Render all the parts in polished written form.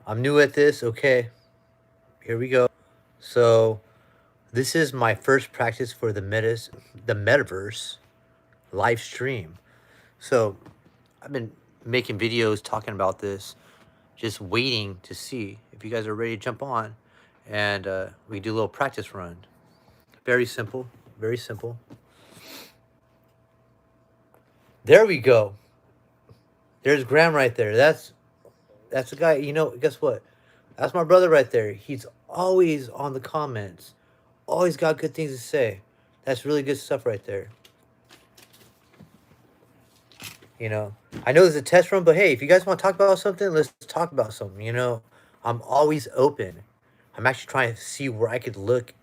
I'm new at this. Okay, here we go. So this is my first practice for the metaverse live stream. So I've been making videos talking about this, just waiting to see if you guys are ready to jump on, and we do a little practice run. Very simple, very simple. There we go. There's Graham right there. That's the guy. Guess what? That's my brother right there. He's always on the comments. Always got good things to say. That's really good stuff right there. You know, I know there's a test run, but hey, if you guys want to talk about something, let's talk about something. I'm always open. I'm actually trying to see where I could look.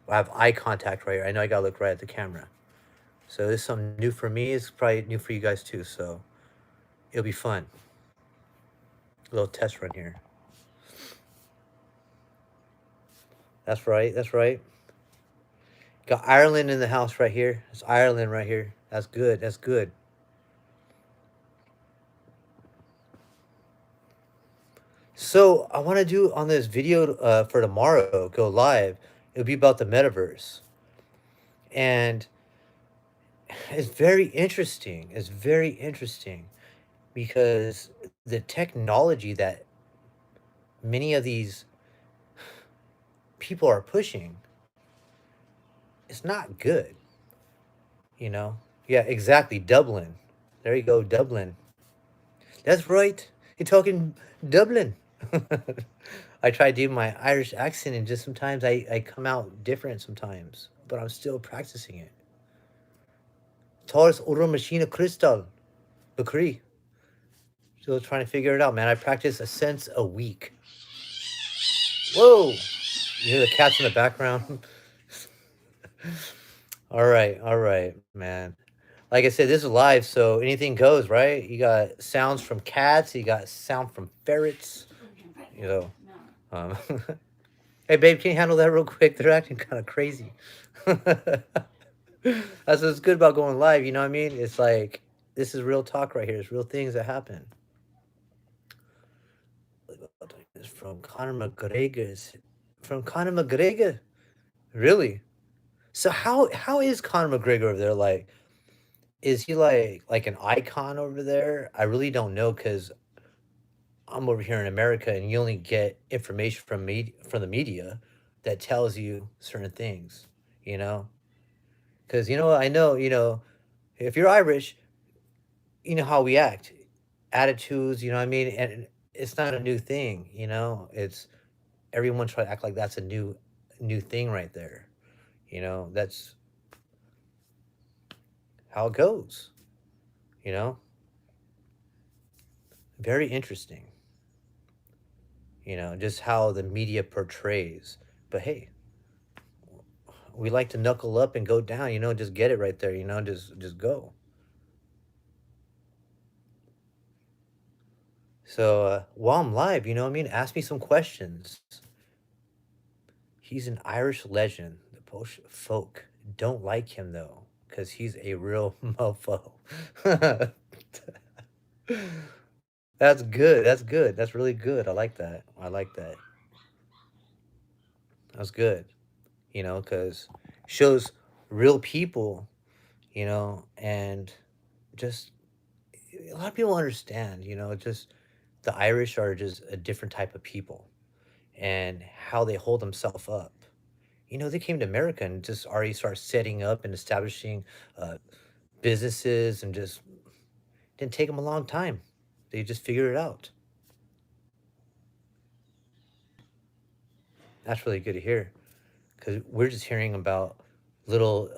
I have eye contact right here. I know I gotta look right at the camera. So this is something new for me. It's probably new for you guys too. So it'll be fun. A little test run here. That's right. That's right. Got Ireland in the house right here. It's Ireland right here. That's good. That's good. So I want to do on this video for tomorrow, go live. It'll be about the metaverse, and it's very interesting. It's very interesting because the technology that many of these people are pushing is not good. You know? Yeah, exactly. Dublin. There you go, Dublin. That's right. You're talking Dublin. I try to do my Irish accent, and just sometimes I come out different sometimes, but I'm still practicing it. Taurus Oro Machina Crystal. Bakri. Still trying to figure it out, man. I practice a sense a week. Whoa! You hear the cats in the background? All right, man. Like I said, this is live, so anything goes, right? You got sounds from cats, you got sound from ferrets, you know. Um, hey, babe, can you handle that real quick? They're acting kind of crazy. That's what's good about going live. You know what I mean? It's like this is real talk right here. It's real things that happen. It's from Conor McGregor's. From Conor McGregor, really? So how is Conor McGregor over there? Like, is he like an icon over there? I really don't know because I'm over here in America, and you only get information from the media that tells you certain things. You know, because I know if you're Irish, you know how we act, attitudes. You know what I mean, and it's not a new thing. It's everyone try to act like that's a new thing right there. That's how it goes. You know, very interesting. Just how the media portrays. But hey, we like to knuckle up and go down. Just get it right there. Just go. So while I'm live, you know what I mean. Ask me some questions. He's an Irish legend. The Polish folk don't like him though, because he's a real mofo. That's good. That's good. That's really good. I like that. I like that. That's good. Because shows real people, and just a lot of people understand, just the Irish are just a different type of people and how they hold themselves up. They came to America and just already start setting up and establishing uh, businesses, and just didn't take them a long time. They just figured it out. That's really good to hear because we're just hearing about little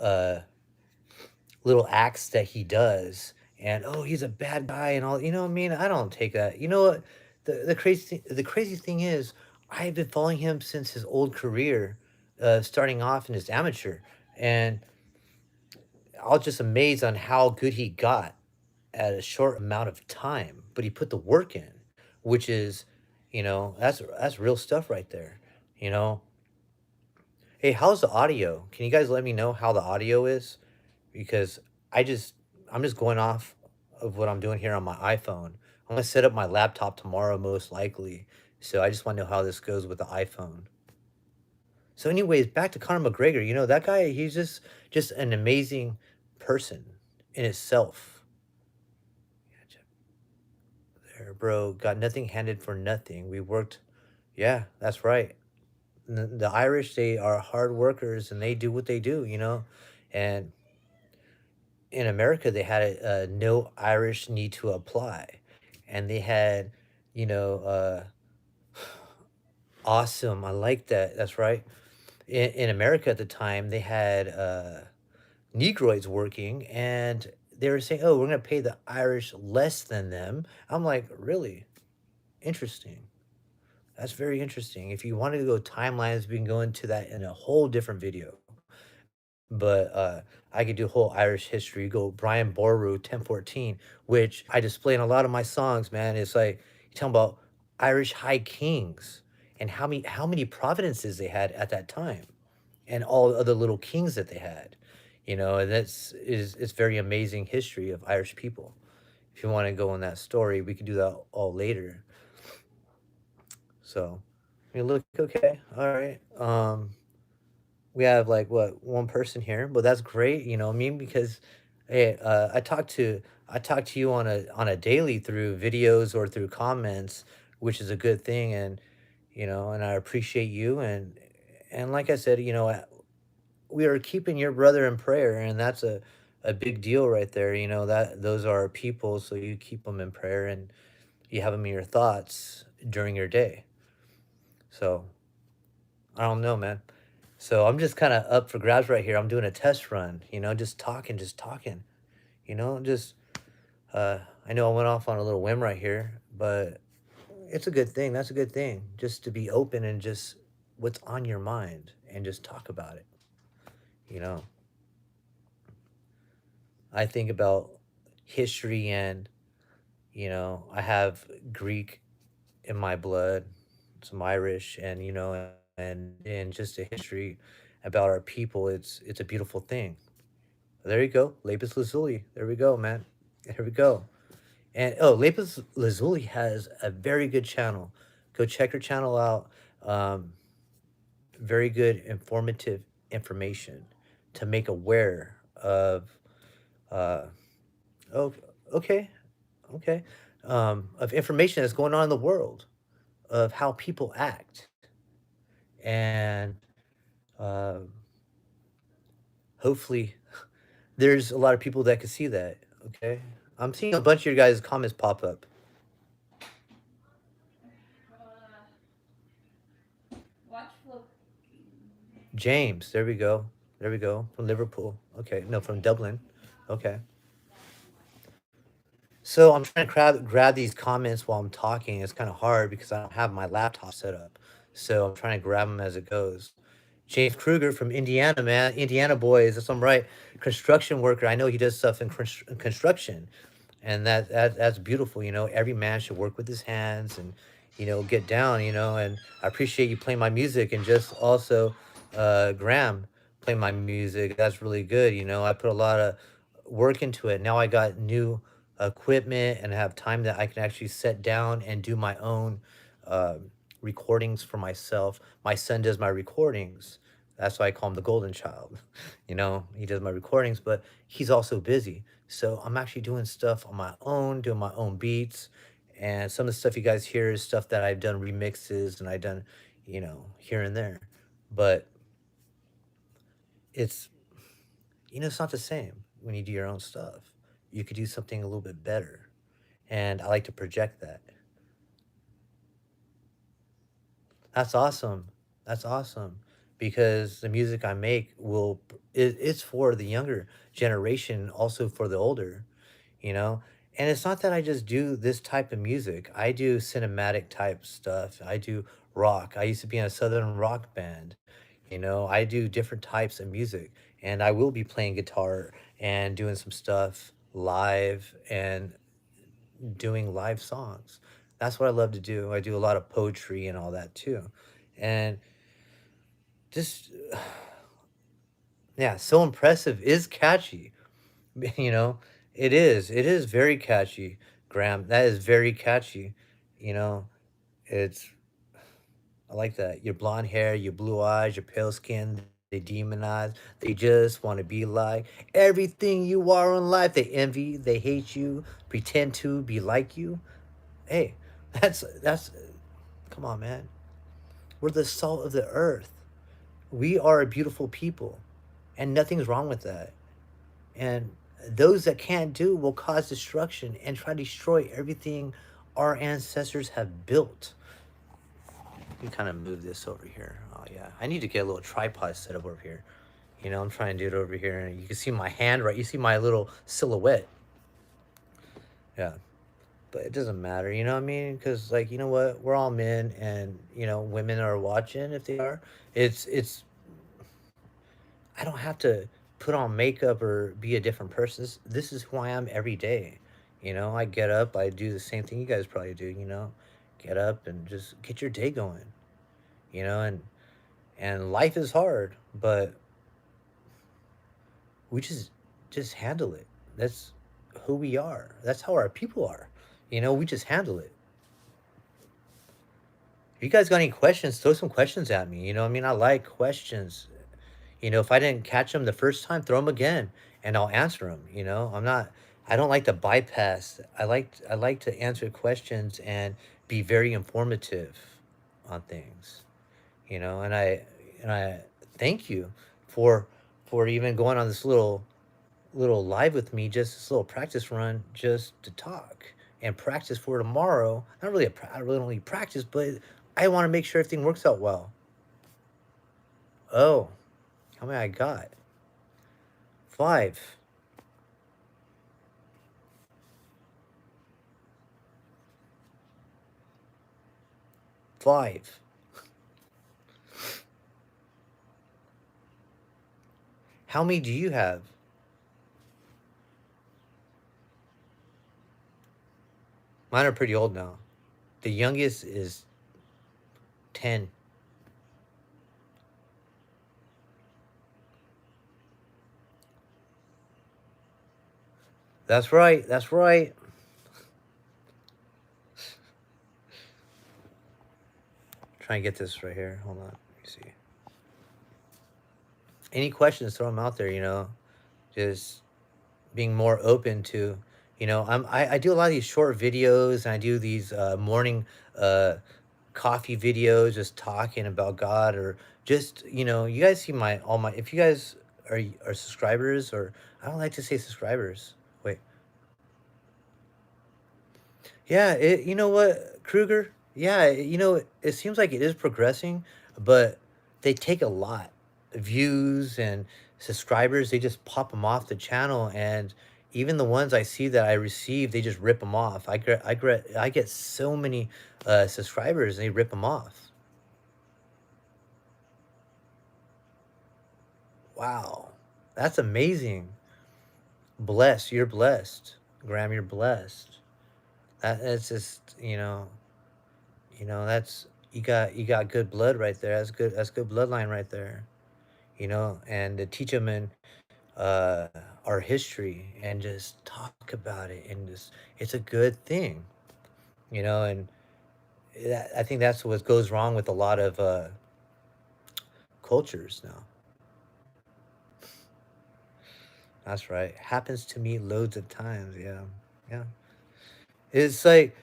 little acts that he does, and oh, he's a bad guy and all. What I mean? I don't take that. You know what? The crazy thing is, I've been following him since his old career, starting off in his amateur, and I was just amazed on how good he got at a short amount of time. But he put the work in, which is, that's real stuff right there. You know. Hey, how's the audio? Can you guys let me know how the audio is? Because I just I'm just going off of what I'm doing here on my iPhone. I'm gonna set up my laptop tomorrow most likely, So I just want to know how this goes with the iPhone. So, anyways, back to Conor McGregor. You know that guy. He's just an amazing person in itself. There, bro. Got nothing handed for nothing. We worked. Yeah, that's right. The Irish, they are hard workers and they do what they do. And in America, they had no Irish need to apply, and they had, you know, awesome. I like that. That's right. In America at the time, they had Negroids working, and they were saying, "Oh, we're going to pay the Irish less than them." I'm like, really interesting. That's very interesting. If you wanted to go timelines, we can go into that in a whole different video. But I could do whole Irish history. Go Brian Boru 1014, which I display in a lot of my songs. Man, it's like you talking about Irish high kings and how many providences they had at that time, and all the other little kings that they had. And it's very amazing history of Irish people. If you want to go on that story, we could do that all later. So, look, okay, all right. We have like what, one person here, but that's great. I mean, because hey, I talk to you on a daily through videos or through comments, which is a good thing, and I appreciate you, and like I said, we are keeping your brother in prayer, and that's a big deal right there. That those are our people, so you keep them in prayer and you have them in your thoughts during your day. So I don't know, man. So I'm just kind of up for grabs right here. I'm doing a test run, just talking, just talking, just I know I went off on a little whim right here, but it's a good thing. That's a good thing. Just to be open and just what's on your mind and just talk about it. You know, I think about history, and I have Greek in my blood, some Irish, and and just a history about our people. It's a beautiful thing. There you go, Lapis Lazuli. There we go, man. Here we go. And oh, Lapis Lazuli has a very good channel. Go check her channel out. Um, Very good, informative information to make aware of. Uh, oh, okay, okay. Of information that's going on in the world, of how people act, and uh, hopefully, there's a lot of people that can see that. Okay, I'm seeing a bunch of your guys' comments pop up. James, there we go. There we go. From Liverpool. Okay, no, from Dublin. Okay. So I'm trying to grab these comments while I'm talking. It's kind of hard because I don't have my laptop set up. So I'm trying to grab them as it goes. James Kruger from Indiana, man. Indiana boys. That's what I'm right. Construction worker. I know he does stuff in construction, and that's beautiful. Every man should work with his hands and get down. And I appreciate you playing my music, and just also Graham playing my music. That's really good. I put a lot of work into it. Now I got new equipment and have time that I can actually sit down and do my own uh, recordings for myself. My son does my recordings. That's why I call him the golden child. He does my recordings, but he's also busy. So I'm actually doing stuff on my own, doing my own beats. And some of the stuff you guys hear is stuff that I've done remixes and I've done, here and there. But it's, it's not the same when you do your own stuff. You could do something a little bit better. And I like to project that. That's awesome. That's awesome. Because the music I make it's for the younger generation, also for the older, you know? And it's not that I just do this type of music. I do cinematic type stuff. I do rock. I used to be in a southern rock band. I do different types of music, and I will be playing guitar and doing some stuff live and doing live songs. That's what I love to do. I do a lot of poetry and all that too. And just yeah, so impressive is catchy. You know, it is. It is very catchy, Graham. That is very catchy. You know, it's. I like that. Your blonde hair, your blue eyes, your pale skin, they demonize. They just want to be like everything you are in life. They envy, they hate you, pretend to be like you. Hey, that's come on, man. We're the salt of the earth. We are a beautiful people, and nothing's wrong with that. And those that can't do will cause destruction and try to destroy everything our ancestors have built. You kind of move this over here. Oh yeah, I need to get a little tripod set up over here. You know, I'm trying to do it over here, and you can see my hand, right? You see my little silhouette. Yeah, but it doesn't matter. You know what I mean? Because like, you know what? We're all men, and women are watching. If they are, it's. I don't have to put on makeup or be a different person. This is who I am every day. I get up, I do the same thing you guys probably do. Get up and just get your day going. And life is hard, but we just handle it. That's who we are. That's how our people are. We just handle it. If you guys got any questions, throw some questions at me. I mean, I like questions. If I didn't catch them the first time, throw them again, and I'll answer them. I'm not. I don't like to bypass. I like to answer questions and be very informative on things. And I thank you for even going on this little live with me, just this little practice run, just to talk and practice for tomorrow. Not really I really don't need practice, but I want to make sure everything works out well. Oh, how many I got? 5. 5. How many do you have? Mine are pretty old now. The youngest is 10. That's right. That's right. Try and get this right here. Hold on. Let me see. Any questions, throw them out there, just being more open to, I do a lot of these short videos, and I do these morning uh, coffee videos, just talking about God, or just, you guys see my, all my, if you guys are subscribers, or I don't like to say subscribers. Wait. Yeah, you know what, Kruger? Yeah, it seems like it is progressing, but they take a lot of views and subscribers. They just pop them off the channel, and even the ones I see that I receive, they just rip them off. I get so many subscribers, and they rip them off. Wow, that's amazing. Blessed, you're blessed, Graham. You're blessed. That's just that's you got good blood right there. That's good bloodline right there. And to teach them in uh our history and just talk about it, and just it's a good thing. And I think that's what goes wrong with a lot of cultures now. That's right. Happens to me loads of times. Yeah. Yeah. It's like,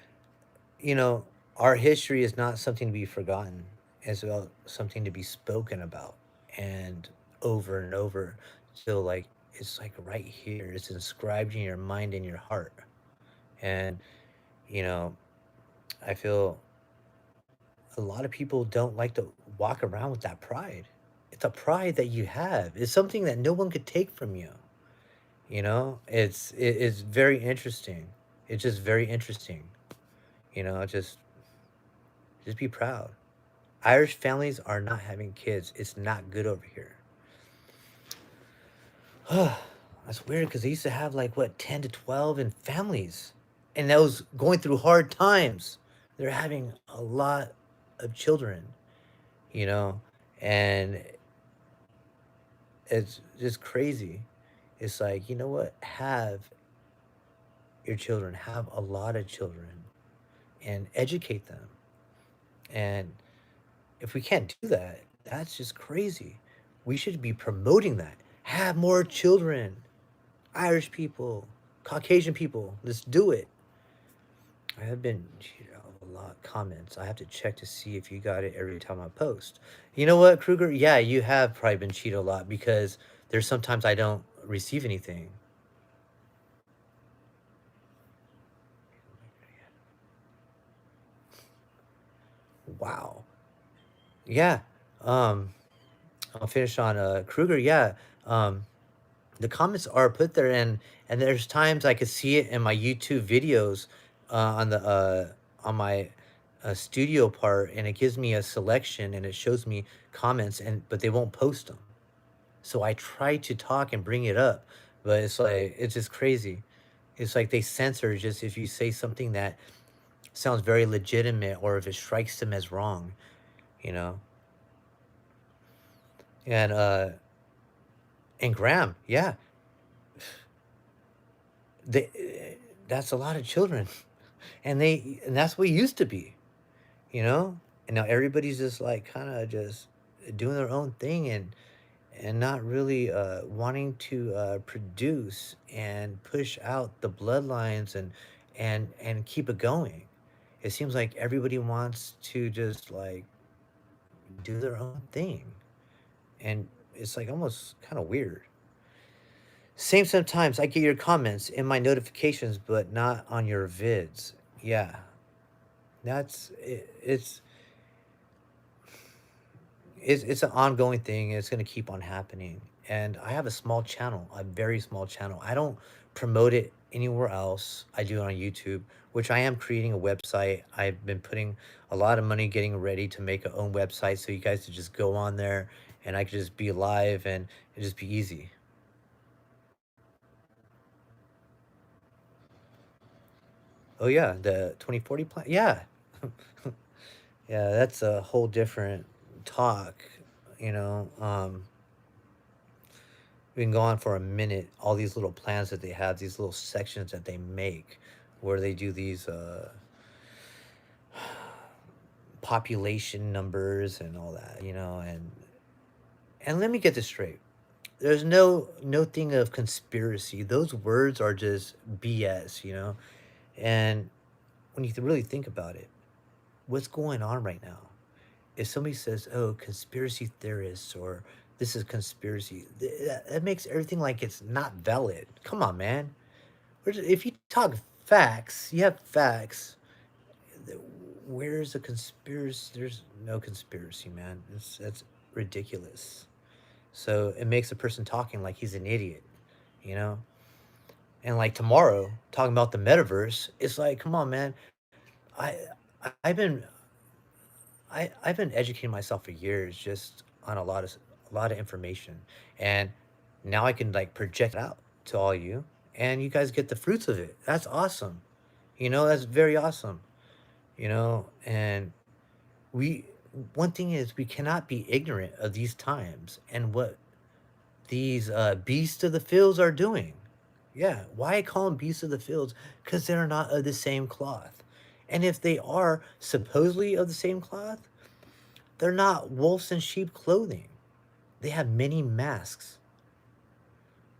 you know, our history is not something to be forgotten. It's about something to be spoken about, and over and over. So like it's like right here. It's inscribed in your mind and your heart. And, you know, I feel a lot of people don't like to walk around with that pride. It's a pride that you have. It's something that no one could take from you. It's very interesting. It's just very interesting. Just be proud. Irish families are not having kids. It's not good over here. That's weird, because they used to have like what, 10 to 12 in families, and that was going through hard times. They're having a lot of children, you know, and it's just crazy. It's like, you know what? Have your children, have a lot of children, and educate them. And If we can't do that, that's just crazy. We should be promoting that. Have more children. Irish people, Caucasian people. Let's do it. I have been a lot comments. I have to check to see if you got it every time I post. You know what, Kruger? Yeah, you have probably been cheated a lot because there's sometimes I don't receive anything. Wow. Yeah. Um, I'll finish on Kruger. Yeah. Um, the comments are put there, and there's times I could see it in my YouTube videos on my studio part, and it gives me a selection and it shows me comments, and but they won't post them. So I try to talk and bring it up, but it's like it's just crazy. It's like they censor just if you say something that sounds very legitimate or if it strikes them as wrong, you know. And Graham, yeah, they that's a lot of children, and that's what it used to be, you know. And now everybody's just like kind of just doing their own thing and not really wanting to produce and push out the bloodlines and keep it going. It seems like everybody wants to just like do their own thing, and it's like almost kind of weird. Same sometimes I get your comments in my notifications, but not on your vids. Yeah, it's an ongoing thing. It's going to keep on happening. And I have a small channel, a very small channel. I don't promote it anywhere else. I do it on YouTube, which I am creating a website. I've been putting a lot of money getting ready to make a own website so you guys could just go on there and I could just be live and it just be easy. Oh yeah, the 2040 plan. Yeah. Yeah, that's a whole different talk, you know. We can go on for a minute. All these little plans that they have, these little sections that they make, where they do these population numbers and all that, you know. And let me get this straight. There's no thing of conspiracy. Those words are just BS, you know. And when you really think about it, what's going on right now? If somebody says, "Oh, conspiracy theorists," or "This is conspiracy," that makes everything like it's not valid. Come on, man. If you talk facts, you have facts. Where's the conspiracy? There's no conspiracy, man. That's ridiculous. So it makes a person talking like he's an idiot, you know. And like tomorrow, talking about the metaverse, it's like, come on, man. I I've been I've been educating myself for years just on a lot of information, and now I can like project it out to all you, and you guys get the fruits of it. That's awesome. You know, that's very awesome. You know, and we one thing is we cannot be ignorant of these times and what these beasts of the fields are doing. Yeah, why I call them beasts of the fields? Because they're not of the same cloth. And if they are supposedly of the same cloth, they're not wolves in sheep clothing. They have many masks.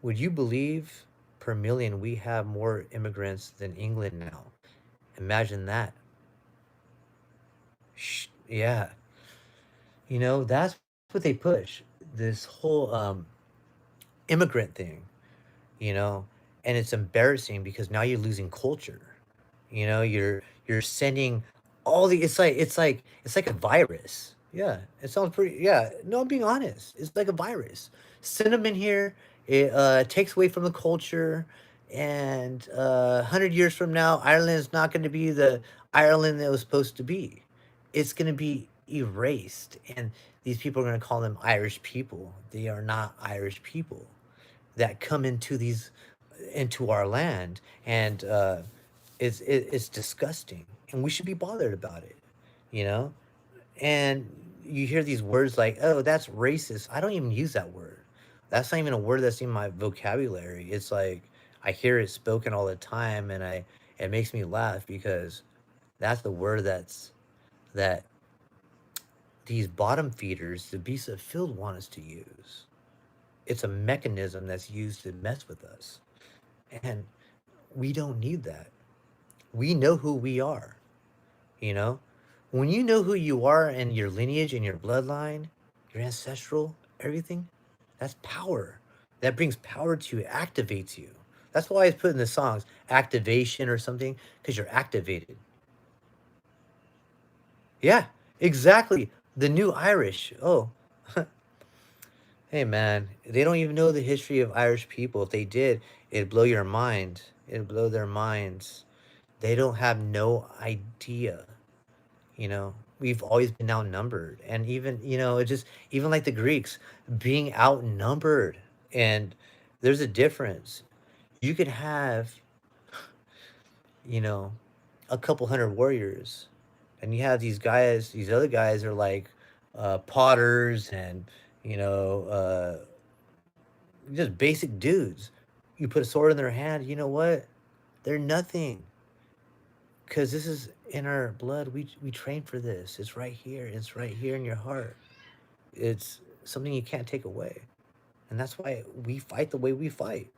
Would you believe per million we have more immigrants than England now? Imagine that. Yeah. You know, that's what they push. This whole immigrant thing, you know, and it's embarrassing because now you're losing culture. You know, you're sending all the it's like a virus. Yeah, it sounds pretty. Yeah, no, I'm being honest. It's like a virus. Send them in here. It takes away from the culture, and 100 years from now, Ireland is not going to be the Ireland that it was supposed to be. It's going to be erased, and these people are going to call them Irish people. They are not Irish people that come into our land, and it's disgusting, and we should be bothered about it, you know. And you hear these words like, "Oh, that's racist." I don't even use that word. That's not even a word that's in my vocabulary. It's like I hear it spoken all the time, and I it makes me laugh because that's the word that these bottom feeders the beasts of the field want us to use. It's a mechanism that's used to mess with us. And we don't need that. We know who we are, you know? When you know who you are and your lineage and your bloodline, your ancestral, everything, that's power. That brings power to you, activates you. That's why I put in the songs activation or something, because you're activated. Yeah, exactly. The new Irish. Oh, hey man, they don't even know the history of Irish people. If they did, it'd blow your mind. It'd blow their minds. They don't have no idea. You know, we've always been outnumbered. And even, it just, even like the Greeks being outnumbered. And there's a difference. You could have, you know, a couple hundred warriors, and you have these guys, these other guys are like potters and, you know, just basic dudes. You put a sword in their hand, you know what? They're nothing. Because this is in our blood. We train for this. It's right here. It's right here in your heart. It's something you can't take away. And that's why we fight the way we fight.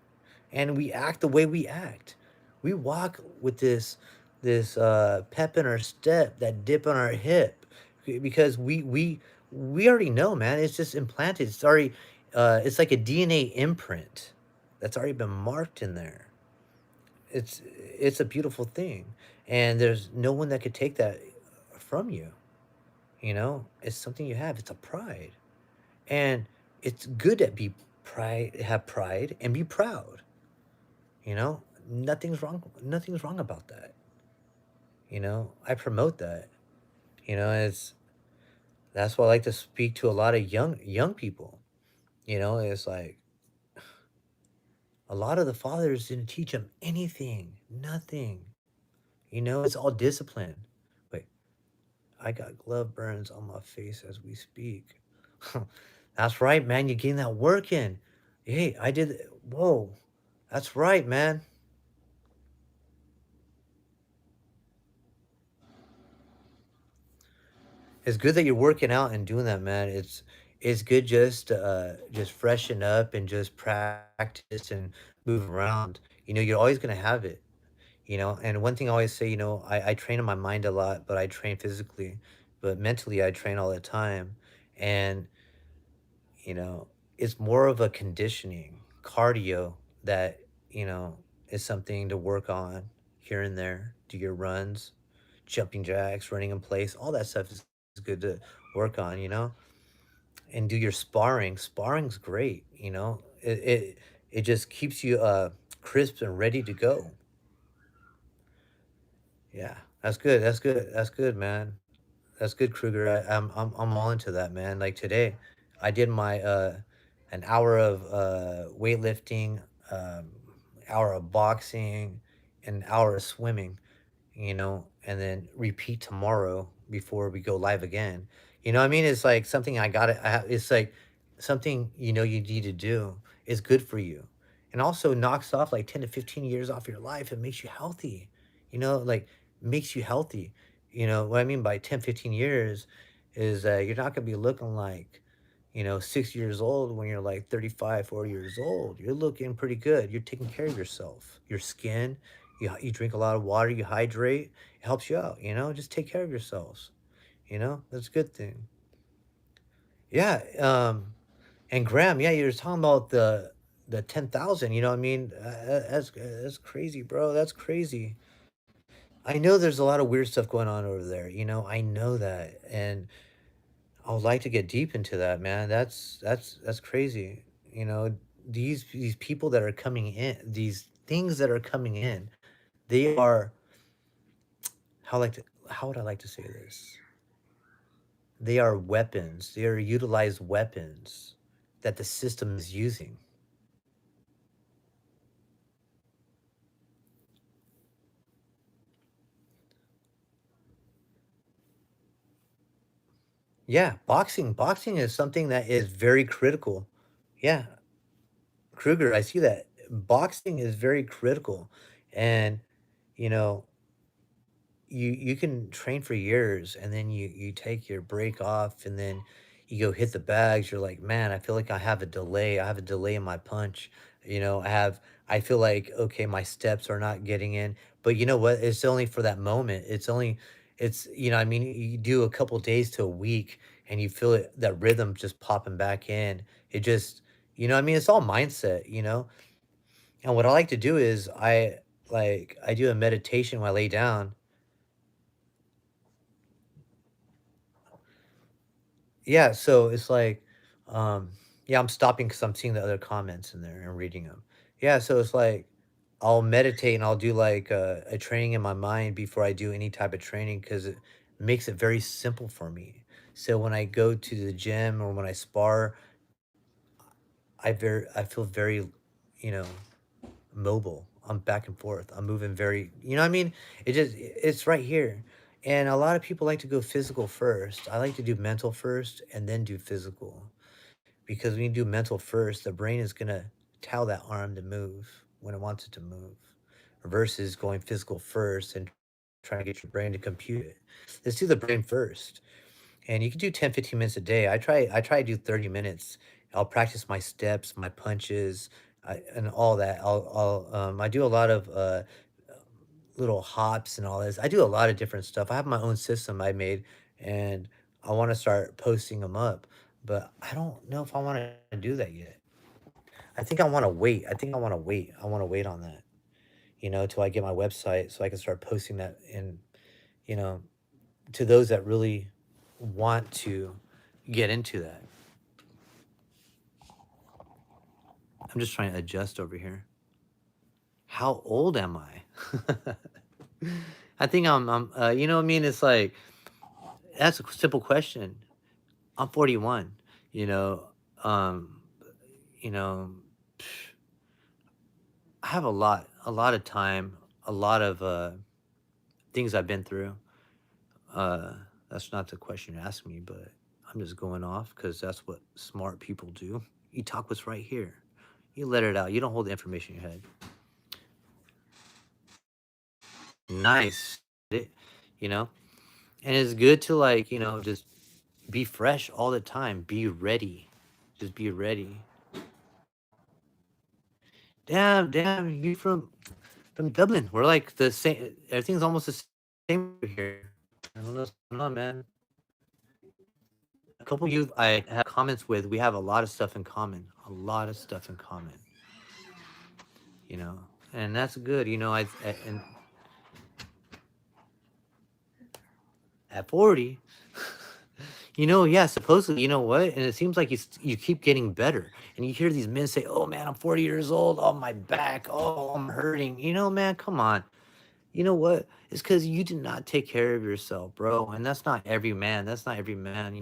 And we act the way we act. We walk with this pep in our step, that dip on our hip, because we already know, man. It's just implanted. It's already it's like a DNA imprint that's already been marked in there. It's a beautiful thing, and there's no one that could take that from you. You know, it's something you have. It's a pride, and it's good to be pride, have pride, and be proud. You know, nothing's wrong. Nothing's wrong about that. You know, I promote that. You know, it's that's why I like to speak to a lot of young people. You know, it's like a lot of the fathers didn't teach them anything, nothing. You know, it's all discipline. Wait, I got glove burns on my face as we speak. That's right, man. You're getting that work in. Hey, I did. Whoa, that's right, man. It's good that you're working out and doing that, man. It's good just freshen up and just practice and move around. You know, you're always gonna have it. You know, and one thing I always say, I train in my mind a lot, but I train physically, but mentally I train all the time. And you know, it's more of a conditioning, cardio that, you know, is something to work on here and there. Do your runs, jumping jacks, running in place, all that stuff is good to work on, and do your sparring. Sparring's great, it just keeps you crisp and ready to go. Yeah, that's good. That's good. That's good, man. That's good, Kruger. I'm all into that, man. Like today, I did my an hour of weightlifting, hour of boxing, an hour of swimming, and then repeat tomorrow before we go live again. You know what I mean? It's like something I got to it's like something you need to do. Is good for you. And also knocks off like 10 to 15 years off your life and makes you healthy. Like makes you healthy. What I mean by 10, 15 years is that you're not going to be looking like 6 years old when you're like 35, 40 years old. You're looking pretty good. You're taking care of yourself, your skin. You drink a lot of water, you hydrate, it helps you out, just take care of yourselves, that's a good thing. Yeah. And Graham, yeah, you were talking about the 10,000, you know what I mean? That's crazy, bro. That's crazy. I know there's a lot of weird stuff going on over there, I know that. And I would like to get deep into that, man. That's crazy. You know, these people that are coming in, these things that are coming in, they are how would I like to say this? They are weapons. They are utilized weapons that the system is using. Yeah, boxing is something that is very critical. Yeah, Kruger, I see that. Boxing is very critical. And, you know, you can train for years, and then you take your break off, and then you go hit the bags. You're like, man, I feel like I have a delay. I have a delay in my punch. I feel like, okay, my steps are not getting in. But you know what? It's only for that moment. I mean, you do a couple days to a week, and you feel it, that rhythm just popping back in. It just, I mean, it's all mindset. And what I like to do is I do a meditation when I lay down. Yeah, so it's like, um, yeah, I'm stopping because I'm seeing the other comments in there and reading them. Yeah, so it's like I'll meditate and I'll do like a training in my mind before I do any type of training because it makes it very simple for me. So when I go to the gym or when I spar, I feel very, you know, mobile. I'm back and forth. I'm moving very, what I mean? It's right here. And a lot of people like to go physical first. I like to do mental first and then do physical. Because when you do mental first, the brain is going to tell that arm to move when it wants it to move versus going physical first and trying to get your brain to compute it. Let's do the brain first. And you can do 10, 15 minutes a day. I try to do 30 minutes. I'll practice my steps, my punches, and all that. I do a lot of little hops and all this. I do a lot of different stuff. I have my own system I made, and I want to start posting them up, but I don't know if I want to do that yet. I think I want to wait. I think I want to wait. I want to wait on that, till I get my website so I can start posting that in, you know, to those that really want to get into that. I'm just trying to adjust over here. How old am I? I think what I mean? It's like, that's a simple question. I'm 41, you know, um, you know, I have a lot of time, a lot of things I've been through. Uh, that's not the question you asked me, but I'm just going off because that's what smart people do. You talk what's right here. You let it out. You don't hold the information in your head. Nice. It, you know, and it's good to like, just be fresh all the time. Be ready. Just be ready. Damn, damn, you from Dublin. We're like the same. Everything's almost the same over here. I don't know what's going on, man. A couple of you I have comments with. We have a lot of stuff in common. A lot of stuff in common. You know, and that's good. And at 40, yeah, supposedly, you know what? And it seems like you keep getting better. And you hear these men say, "Oh man, I'm 40 years old. Oh my back. Oh, I'm hurting." Man, come on. You know what? It's because you did not take care of yourself, bro. And that's not every man. That's not every man.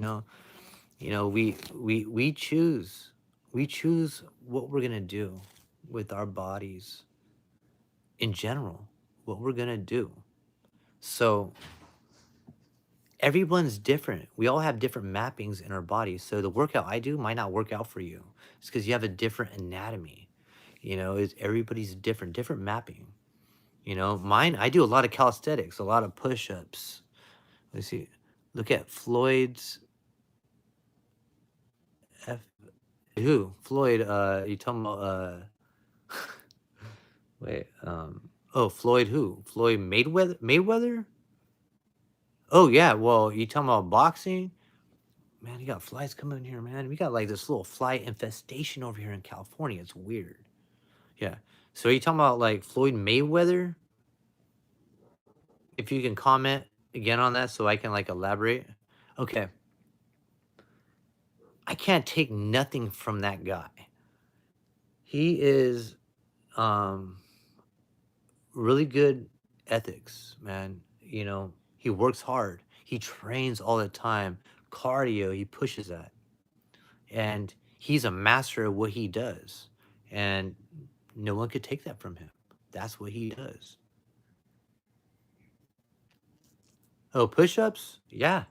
We choose. We choose what we're gonna do with our bodies in general. What we're gonna do. So everyone's different. We all have different mappings in our bodies. So the workout I do might not work out for you. It's because you have a different anatomy. It's everybody's different mapping. Mine, I do a lot of calisthenics, a lot of push-ups. Let's see. Look at Floyd's F who? Floyd, you talking about wait, oh, Floyd who? Floyd Mayweather? Oh yeah, well, you talking about boxing? Man, you got flies coming in here, man. We got like this little fly infestation over here in California. It's weird. Yeah. So are you talking about like Floyd Mayweather? If you can comment again on that so I can like elaborate. Okay. I can't take nothing from that guy. He is um really good ethics, man. He works hard. He trains all the time. Cardio, he pushes that. And he's a master of what he does. And no one could take that from him. That's what he does. Oh, push-ups? Yeah.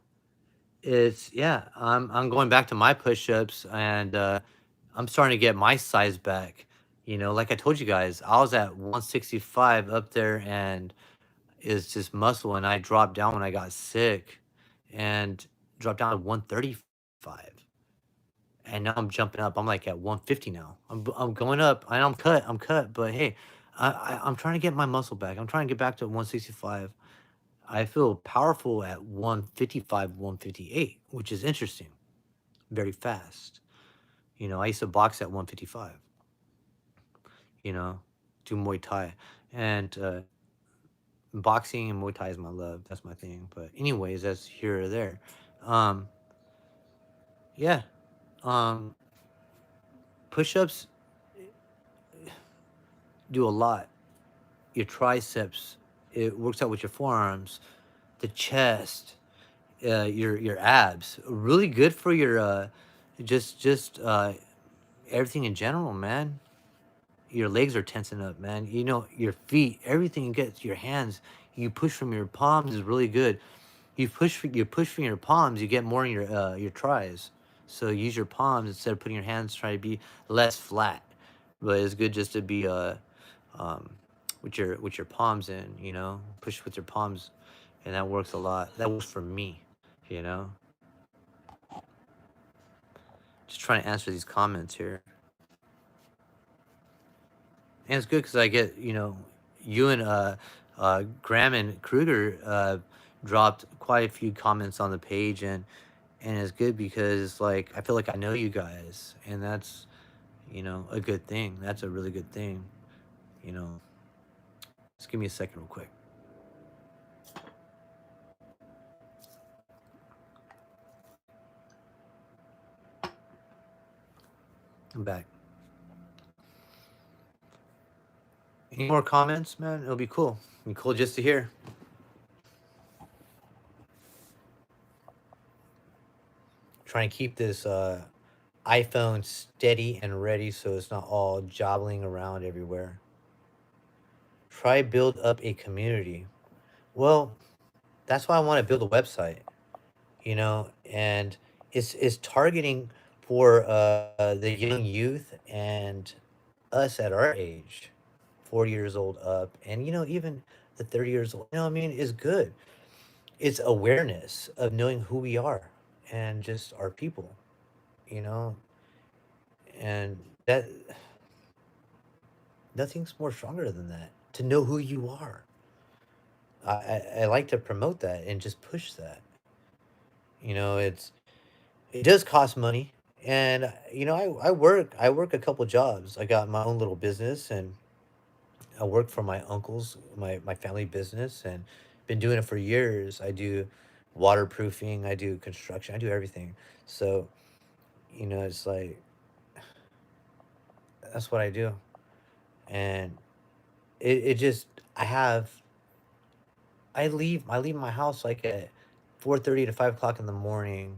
I'm going back to my push-ups and I'm starting to get my size back. Like I told you guys, I was at 165 up there and is just muscle, and I dropped down when I got sick, and dropped down to 135, and now I'm jumping up. I'm like at 150 now. I'm going up, and I'm cut, but hey, I'm trying to get my muscle back. I'm trying to get back to 165. I feel powerful at 155, 158, which is interesting. Very fast. I used to box at 155, you know, do Muay Thai. And boxing and Muay Thai is my love. That's my thing. But anyways, that's here or there. Um, yeah. Um, Push-ups do a lot. Your triceps, it works out with your forearms, the chest, your abs. Really good for your just everything in general, man. Your legs are tensing up, man. Your feet, everything you get, your hands, you push from your palms is really good. You push from your palms, you get more in your tries. So use your palms instead of putting your hands. Try to be less flat, but it's good just to be um with your palms in. Push with your palms, and that works a lot. That works for me. You know, just trying to answer these comments here. And it's good because I get, you and Graham and Kruger dropped quite a few comments on the page, and it's good because like I feel like I know you guys, and that's a good thing. That's a really good thing. You know, just give me a second, real quick. I'm back. Any more comments, man? It'll be cool. It'll be cool just to hear. Try and keep this iPhone steady and ready so it's not all jobbling around everywhere. Try build up a community. Well, that's why I want to build a website, and it's targeting for the young youth and us at our age, 40 years old up, and even the 30 years old. What I mean, is good. It's awareness of knowing who we are and just our people, you know, and that nothing's more stronger than that. To know who you are. I like to promote that and just push that. It does cost money, and I work a couple jobs. I got my own little business, and I work for my uncle's my family business, and been doing it for years. I do waterproofing, I do construction, I do everything. So it's like that's what I do, and it just I leave my house like at 4:30 to 5 o'clock in the morning,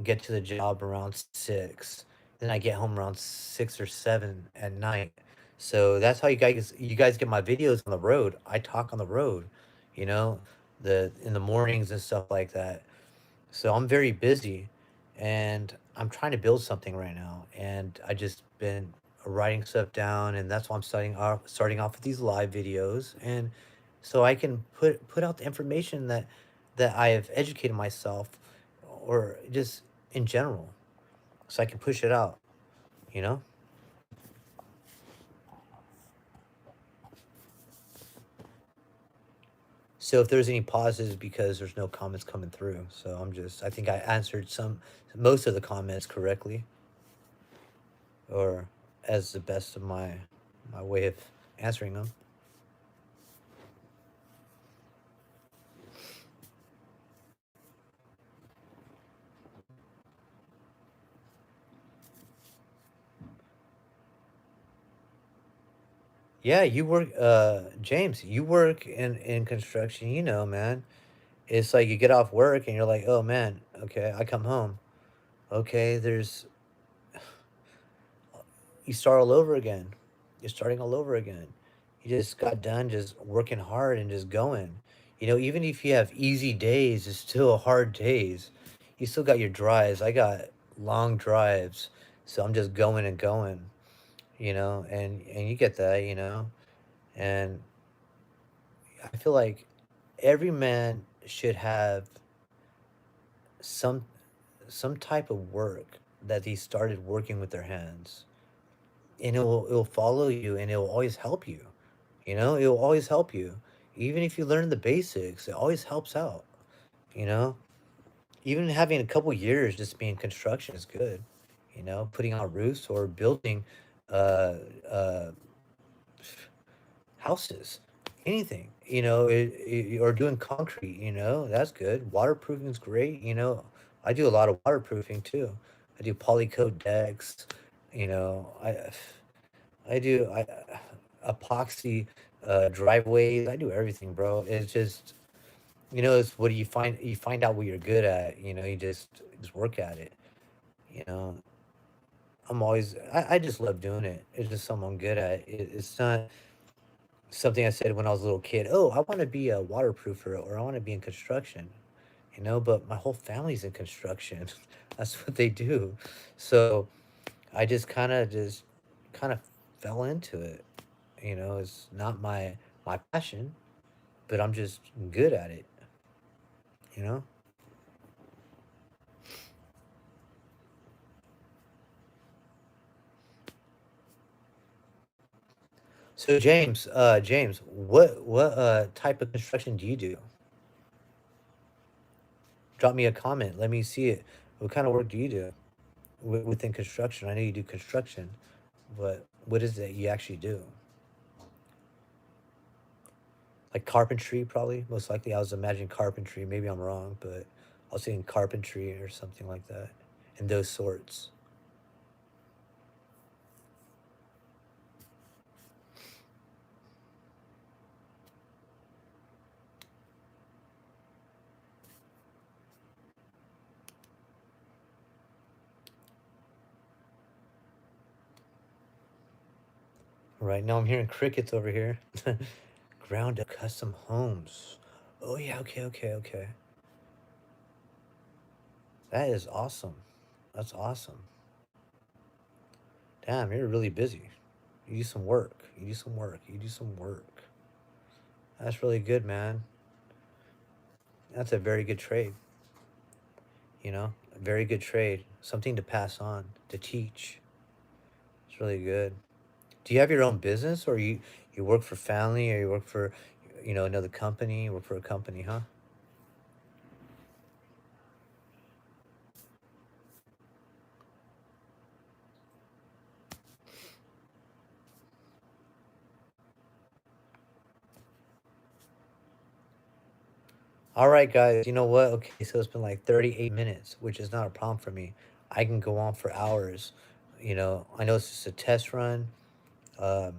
get to the job around 6. Then I get home around 6 or 7 at night. So that's how you guys get my videos on the road. I talk on the road, you know, the in the mornings and stuff like that. So I'm very busy, and I'm trying to build something right now, and I just been writing stuff down, and that's why I'm starting off with these live videos, and so I can put out the information that I have educated myself, or just in general, so I can push it out, you know? So if there's any pauses because there's no comments coming through. So I think I answered most of the comments correctly, or as the best of my way of answering them. Yeah, you work, James, you work in construction, man. It's like you get off work and you're like, "Oh, man, okay, I come home. Okay, you start all over again. You're starting all over again. You just got done just working hard and just going. Even if you have easy days, it's still hard days. You still got your drives. I got long drives, so I'm just going and going, and you get that, and I feel like every man should have some some type of work that they started working with their hands, and it will follow you, and it will always help you. You know, it will always help you. Even if you learn the basics, it always helps out. You know, even having a couple years just being construction is good. You know, putting on roofs or building uh, uh, houses, anything. You know, or doing concrete. You know, that's good. Waterproofing is great. You know, I do a lot of waterproofing too. I do polycoat decks. You know, I do epoxy driveways. I do everything, bro. It's just, it's what do you find? You find out what you're good at. You know, you just work at it. You know, I just love doing it. It's just something I'm good at. It's not something I said when I was a little kid. Oh, I want to be a waterproofer, or I want to be in construction. But my whole family's in construction. That's what they do. So I just kind of fell into it. It's not my passion, but I'm just good at it, you know? So James, what type of construction do you do? Drop me a comment. Let me see it. What kind of work do you do within construction? I know you do construction, but what is it you actually do? Like carpentry, probably. Most likely, I was imagining carpentry. Maybe I'm wrong, but I was thinking carpentry or something like that, and those sorts. Right now, I'm hearing crickets over here. Ground up custom homes. Oh yeah, okay, okay, okay. That is awesome. That's awesome. Damn, you're really busy. You do some work. You do some work. You do some work. That's really good, man. That's a very good trade. A very good trade. Something to pass on, to teach. It's really good. Do you have your own business, or you work for family, or you work for, another company? You work for a company, huh? All right, guys. You know what? Okay, so it's been like 38 minutes, which is not a problem for me. I can go on for hours. I know it's just a test run. Um,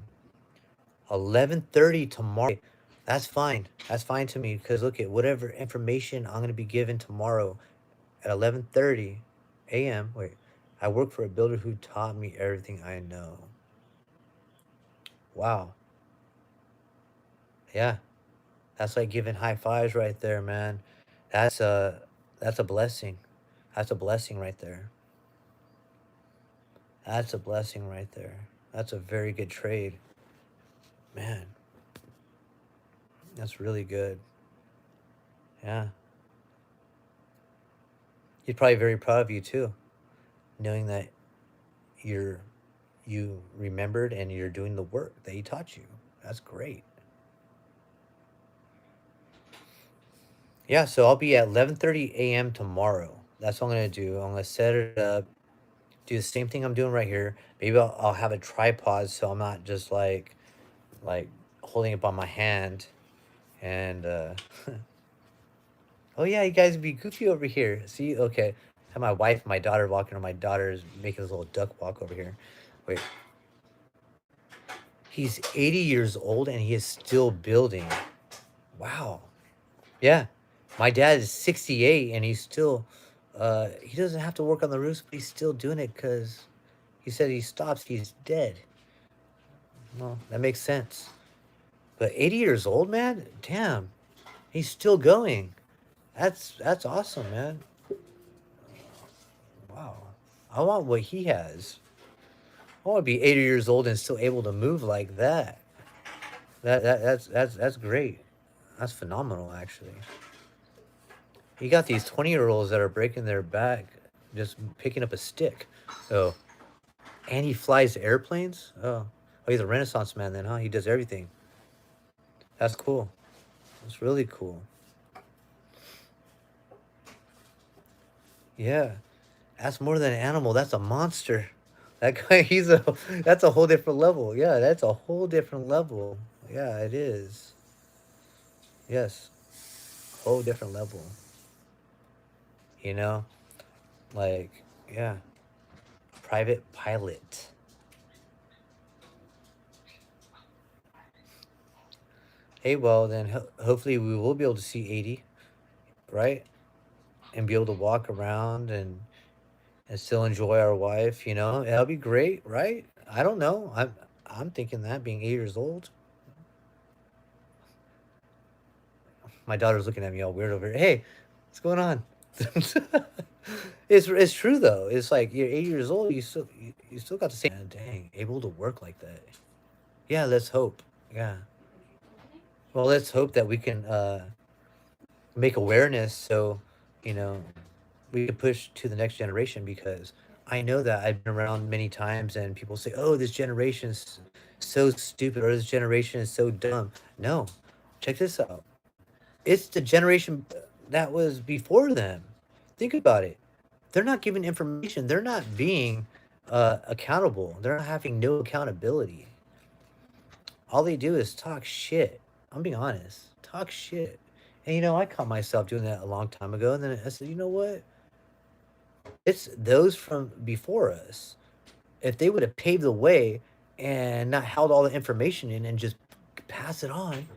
11:30 tomorrow. That's fine. That's fine to me because look at whatever information I'm gonna be given tomorrow at 11:30 a.m. Wait, I work for a builder who taught me everything I know. Wow. Yeah, that's like giving high fives right there, man. That's a that's a blessing. That's a blessing right there. That's a blessing right there. That's a very good trade. Man, that's really good. Yeah. He's probably very proud of you too, knowing that you're you remembered and you're doing the work that he taught you. That's great. Yeah, so I'll be at 11:30 a.m. tomorrow. That's what I'm gonna do. I'm gonna set it up, do the same thing I'm doing right here. Maybe I'll have a tripod so I'm not just like holding it by my hand. And oh yeah, you guys be goofy over here. See, okay. I have my wife and my daughter walking, or my daughter is making this little duck walk over here. Wait, he's 80 years old and he is still building. Wow. Yeah. My dad is 68 and he's still he doesn't have to work on the roofs, but he's still doing it because he said he stops, he's dead. Well, that makes sense. But 80 years old, man? Damn. He's still going. That's awesome, man. Wow. I want what he has. I want to be 80 years old and still able to move like that. That's great. That's phenomenal, actually. You got these 20-year-olds that are breaking their back just picking up a stick. Oh, and he flies airplanes? Oh, he's a Renaissance man then, huh? He does everything. That's cool. That's really cool. Yeah. That's more than an animal. That's a monster. That guy, that's a whole different level. Yeah, that's a whole different level. Yeah, it is. Yes, whole different level. You know, like, yeah, private pilot. Hey, well, then hopefully we will be able to see 80, right? And be able to walk around and still enjoy our wife, you know? That'll be great, right? I don't know. I'm thinking that being 8 years old. My daughter's looking at me all weird over here. Hey, what's going on? It's true though. It's like you're 8 years old. You still got the same. Man, dang, able to work like that. Yeah, let's hope. Yeah. Well, let's hope that we can make awareness so you know we can push to the next generation because I know that I've been around many times and people say, "Oh, this generation's so stupid," or "This generation is so dumb." No, check this out. It's the generation that was before them. Think about it. They're not giving information. They're not being accountable. They're not having no accountability. All they do is talk shit. I'm being honest. Talk shit. And I caught myself doing that a long time ago. And then I said, you know what? It's those from before us. If they would have paved the way and not held all the information in and just pass it on,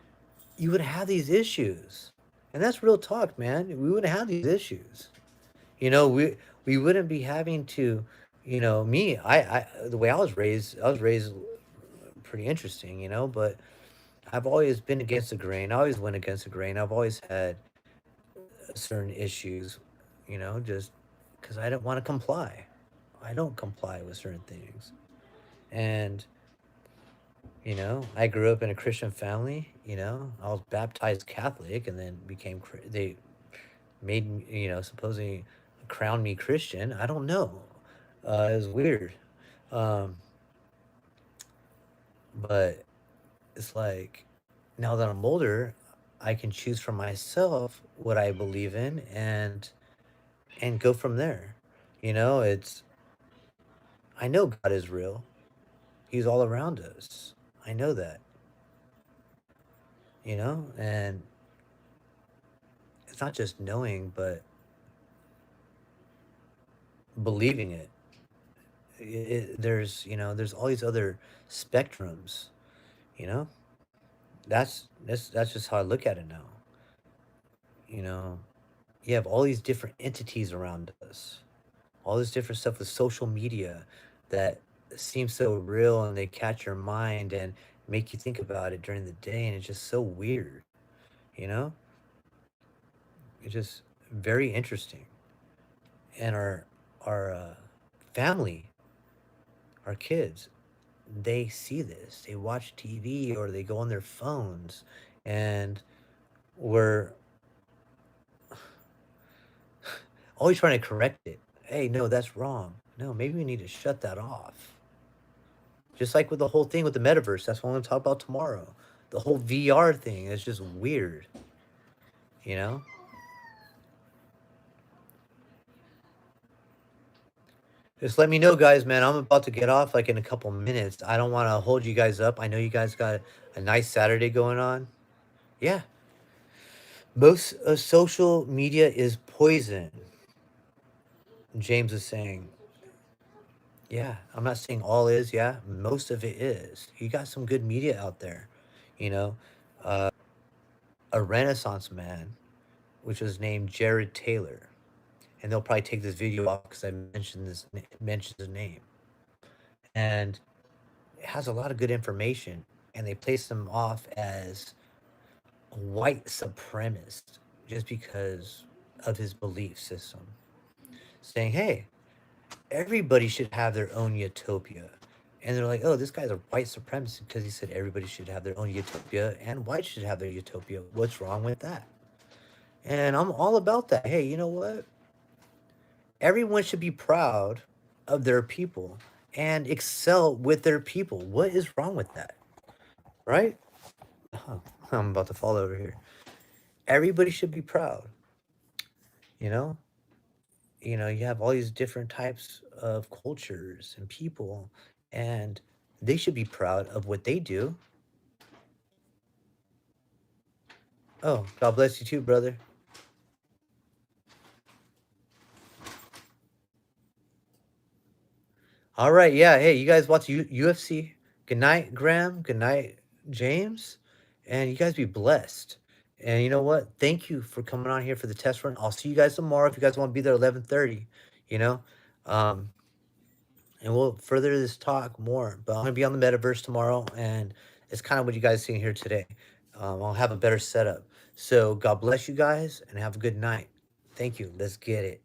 you would have these issues. And that's real talk, man. We wouldn't have these issues. We wouldn't be having to, me, I the way I was raised pretty interesting, but I've always been against the grain. I always went against the grain. I've always had certain issues, just because I don't want to comply. I don't comply with certain things. And, I grew up in a Christian family, I was baptized Catholic and then they made me, supposedly crowned me Christian. I don't know. It was weird. Um, but it's like now that I'm older, I can choose for myself what I believe in and go from there. It's I know God is real. He's all around us. I know that, and it's not just knowing, but believing it. There's all these other spectrums, you know? That's just how I look at it now. You know, you have all these different entities around us, all this different stuff with social media that seems so real and they catch your mind and make you think about it during the day, and it's just so weird, you know? It's just very interesting. And our family, our kids, they see this. They watch TV or they go on their phones, and we're always trying to correct it. Hey, no, that's wrong. No, maybe we need to shut that off. Just like with the whole thing with the metaverse, that's what I'm going to talk about tomorrow. The whole VR thing is just weird, you know? Just let me know, guys, man. I'm about to get off like in a couple minutes. I don't want to hold you guys up. I know you guys got a nice Saturday going on. Yeah. Most social media is poison, James is saying. Yeah, I'm not saying all is, yeah. Most of it is. You got some good media out there, you know. A Renaissance man, which was named Jared Taylor, and they'll probably take this video off because I mentioned his name, and it has a lot of good information, and they place him off as a white supremacist just because of his belief system, saying, "Hey, everybody should have their own utopia. And they're like, oh, this guy's a white supremacist because he said everybody should have their own utopia and whites should have their utopia. What's wrong with that? And I'm all about that. Hey, you know what? Everyone should be proud of their people and excel with their people. What is wrong with that? Right? Oh, I'm about to fall over here. Everybody should be proud. You know, you have all these different types of cultures and people, and they should be proud of what they do. Oh, God bless you too, brother. All right, yeah. Hey, you guys watch UFC. Good night, Graham. Good night, James. And you guys be blessed. And you know what? Thank you for coming on here for the test run. I'll see you guys tomorrow if you guys want to be there 11:30. You know, um, and we'll further this talk more. But I'm gonna be on the metaverse tomorrow, and it's kind of what you guys seen here today. I'll have a better setup. So God bless you guys, and have a good night. Thank you. Let's get it.